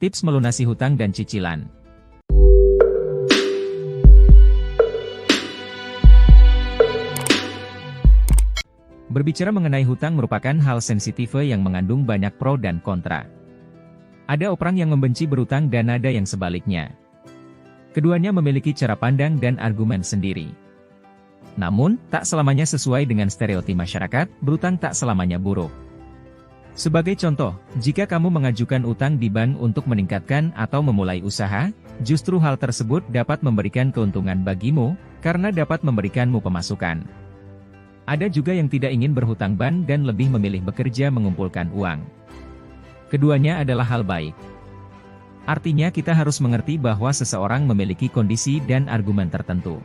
Tips melunasi hutang dan cicilan. Berbicara mengenai hutang merupakan hal sensitif yang mengandung banyak pro dan kontra. Ada orang yang membenci berhutang dan ada yang sebaliknya. Keduanya memiliki cara pandang dan argumen sendiri. Namun, tak selamanya sesuai dengan stereotip masyarakat, berhutang tak selamanya buruk. Sebagai contoh, jika kamu mengajukan utang di bank untuk meningkatkan atau memulai usaha, justru hal tersebut dapat memberikan keuntungan bagimu, karena dapat memberikanmu pemasukan. Ada juga yang tidak ingin berhutang bank dan lebih memilih bekerja mengumpulkan uang. Keduanya adalah hal baik. Artinya kita harus mengerti bahwa seseorang memiliki kondisi dan argumen tertentu.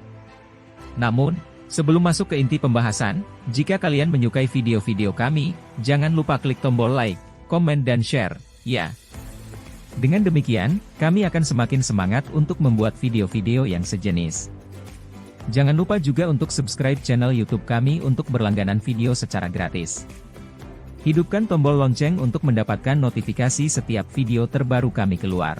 Namun, sebelum masuk ke inti pembahasan, jika kalian menyukai video-video kami, jangan lupa klik tombol like, komen dan share, ya. Dengan demikian, kami akan semakin semangat untuk membuat video-video yang sejenis. Jangan lupa juga untuk subscribe channel YouTube kami untuk berlangganan video secara gratis. Hidupkan tombol lonceng untuk mendapatkan notifikasi setiap video terbaru kami keluar.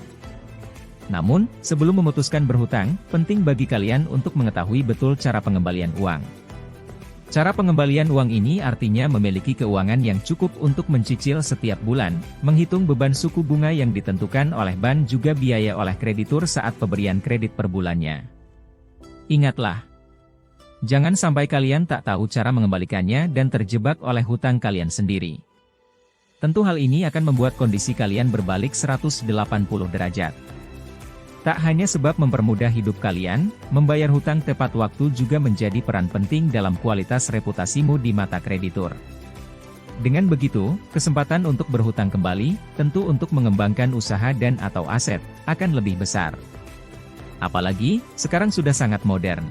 Namun, sebelum memutuskan berhutang, penting bagi kalian untuk mengetahui betul cara pengembalian uang. Cara pengembalian uang ini artinya memiliki keuangan yang cukup untuk mencicil setiap bulan, menghitung beban suku bunga yang ditentukan oleh bank juga biaya oleh kreditur saat pemberian kredit per bulannya. Ingatlah, jangan sampai kalian tak tahu cara mengembalikannya dan terjebak oleh hutang kalian sendiri. Tentu hal ini akan membuat kondisi kalian berbalik 180 derajat. Tak hanya sebab mempermudah hidup kalian, membayar hutang tepat waktu juga menjadi peran penting dalam kualitas reputasimu di mata kreditur. Dengan begitu, kesempatan untuk berhutang kembali, tentu untuk mengembangkan usaha dan atau aset, akan lebih besar. Apalagi, sekarang sudah sangat modern.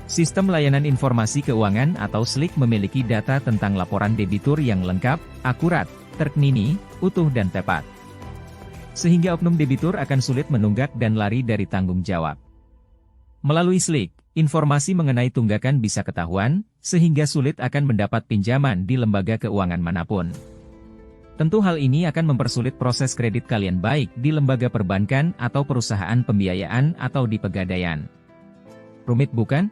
Sistem layanan informasi keuangan atau SLIK memiliki data tentang laporan debitur yang lengkap, akurat, terkini, utuh dan tepat. Sehingga oknum debitur akan sulit menunggak dan lari dari tanggung jawab. Melalui SLIK, informasi mengenai tunggakan bisa ketahuan, sehingga sulit akan mendapat pinjaman di lembaga keuangan manapun. Tentu hal ini akan mempersulit proses kredit kalian baik di lembaga perbankan atau perusahaan pembiayaan atau di pegadaian. Rumit bukan?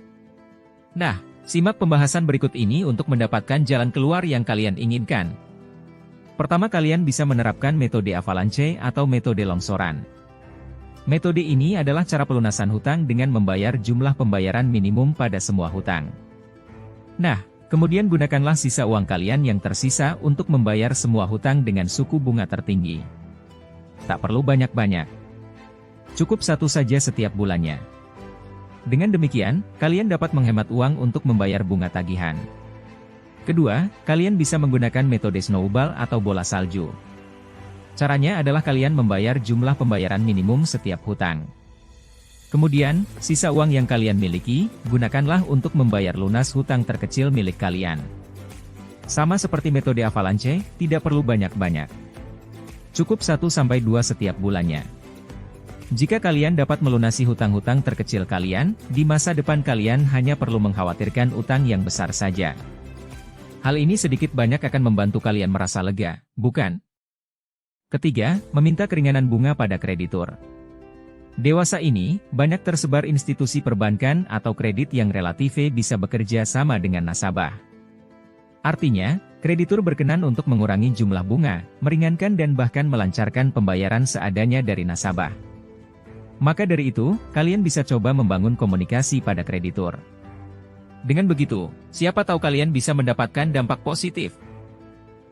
Nah, simak pembahasan berikut ini untuk mendapatkan jalan keluar yang kalian inginkan. Pertama, kalian bisa menerapkan metode avalanche atau metode longsoran. Metode ini adalah cara pelunasan hutang dengan membayar jumlah pembayaran minimum pada semua hutang. Nah, kemudian gunakanlah sisa uang kalian yang tersisa untuk membayar semua hutang dengan suku bunga tertinggi. Tak perlu banyak-banyak. Cukup satu saja setiap bulannya. Dengan demikian, kalian dapat menghemat uang untuk membayar bunga tagihan. Kedua, kalian bisa menggunakan metode snowball atau bola salju. Caranya adalah kalian membayar jumlah pembayaran minimum setiap hutang. Kemudian, sisa uang yang kalian miliki, gunakanlah untuk membayar lunas hutang terkecil milik kalian. Sama seperti metode avalanche, tidak perlu banyak-banyak. Cukup 1-2 setiap bulannya. Jika kalian dapat melunasi hutang-hutang terkecil kalian, di masa depan kalian hanya perlu mengkhawatirkan utang yang besar saja. Hal ini sedikit banyak akan membantu kalian merasa lega, bukan? Ketiga, meminta keringanan bunga pada kreditur. Dewasa ini, banyak tersebar institusi perbankan atau kredit yang relatif bisa bekerja sama dengan nasabah. Artinya, kreditur berkenan untuk mengurangi jumlah bunga, meringankan dan bahkan melancarkan pembayaran seadanya dari nasabah. Maka dari itu, kalian bisa coba membangun komunikasi pada kreditur. Dengan begitu, siapa tahu kalian bisa mendapatkan dampak positif.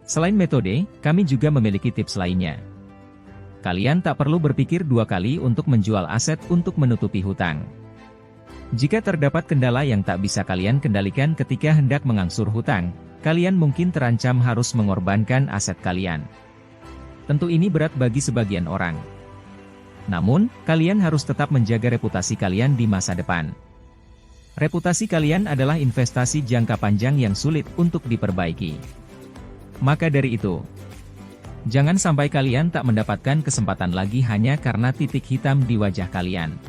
Selain metode, kami juga memiliki tips lainnya. Kalian tak perlu berpikir dua kali untuk menjual aset untuk menutupi hutang. Jika terdapat kendala yang tak bisa kalian kendalikan ketika hendak mengangsur hutang, kalian mungkin terancam harus mengorbankan aset kalian. Tentu ini berat bagi sebagian orang. Namun, kalian harus tetap menjaga reputasi kalian di masa depan. Reputasi kalian adalah investasi jangka panjang yang sulit untuk diperbaiki. Maka dari itu, jangan sampai kalian tak mendapatkan kesempatan lagi hanya karena titik hitam di wajah kalian.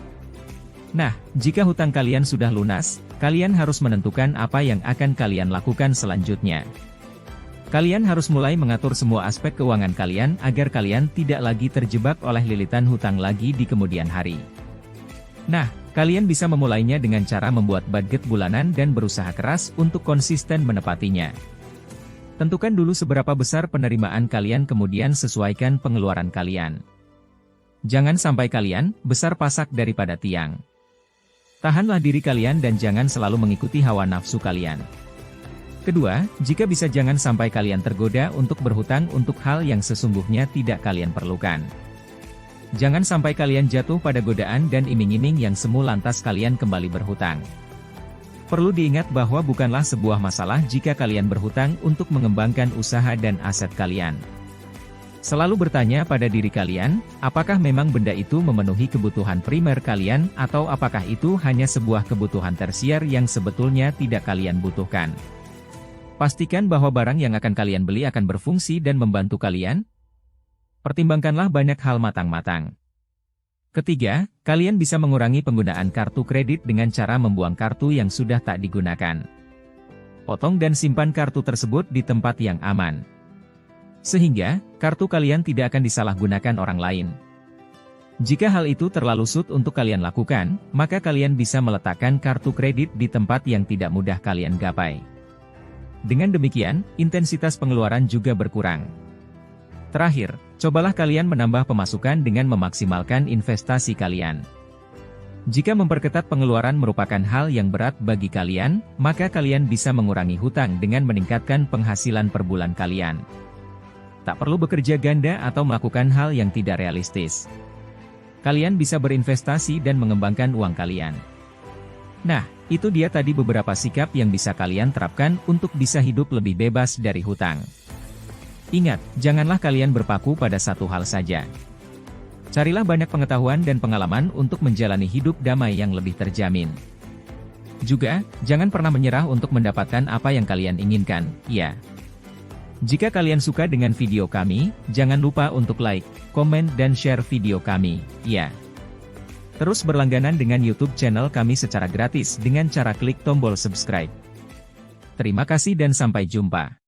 Nah, jika hutang kalian sudah lunas, kalian harus menentukan apa yang akan kalian lakukan selanjutnya. Kalian harus mulai mengatur semua aspek keuangan kalian agar kalian tidak lagi terjebak oleh lilitan hutang lagi di kemudian hari. Nah, kalian bisa memulainya dengan cara membuat budget bulanan dan berusaha keras untuk konsisten menepatinya. Tentukan dulu seberapa besar penerimaan kalian, kemudian sesuaikan pengeluaran kalian. Jangan sampai kalian besar pasak daripada tiang. Tahanlah diri kalian dan jangan selalu mengikuti hawa nafsu kalian. Kedua, jika bisa jangan sampai kalian tergoda untuk berhutang untuk hal yang sesungguhnya tidak kalian perlukan. Jangan sampai kalian jatuh pada godaan dan iming-iming yang semu lantas kalian kembali berhutang. Perlu diingat bahwa bukanlah sebuah masalah jika kalian berhutang untuk mengembangkan usaha dan aset kalian. Selalu bertanya pada diri kalian, apakah memang benda itu memenuhi kebutuhan primer kalian atau apakah itu hanya sebuah kebutuhan tersier yang sebetulnya tidak kalian butuhkan. Pastikan bahwa barang yang akan kalian beli akan berfungsi dan membantu kalian. Pertimbangkanlah banyak hal matang-matang. Ketiga, kalian bisa mengurangi penggunaan kartu kredit dengan cara membuang kartu yang sudah tak digunakan. Potong dan simpan kartu tersebut di tempat yang aman, sehingga kartu kalian tidak akan disalahgunakan orang lain. Jika hal itu terlalu sulit untuk kalian lakukan, maka kalian bisa meletakkan kartu kredit di tempat yang tidak mudah kalian gapai. Dengan demikian, intensitas pengeluaran juga berkurang. Terakhir, cobalah kalian menambah pemasukan dengan memaksimalkan investasi kalian. Jika memperketat pengeluaran merupakan hal yang berat bagi kalian, maka kalian bisa mengurangi hutang dengan meningkatkan penghasilan per bulan kalian. Tak perlu bekerja ganda atau melakukan hal yang tidak realistis. Kalian bisa berinvestasi dan mengembangkan uang kalian. Nah, itu dia tadi beberapa sikap yang bisa kalian terapkan untuk bisa hidup lebih bebas dari hutang. Ingat, janganlah kalian berpaku pada satu hal saja. Carilah banyak pengetahuan dan pengalaman untuk menjalani hidup damai yang lebih terjamin. Juga, jangan pernah menyerah untuk mendapatkan apa yang kalian inginkan, ya. Jika kalian suka dengan video kami, jangan lupa untuk like, komen dan share video kami, ya. Terus berlangganan dengan YouTube channel kami secara gratis dengan cara klik tombol subscribe. Terima kasih dan sampai jumpa.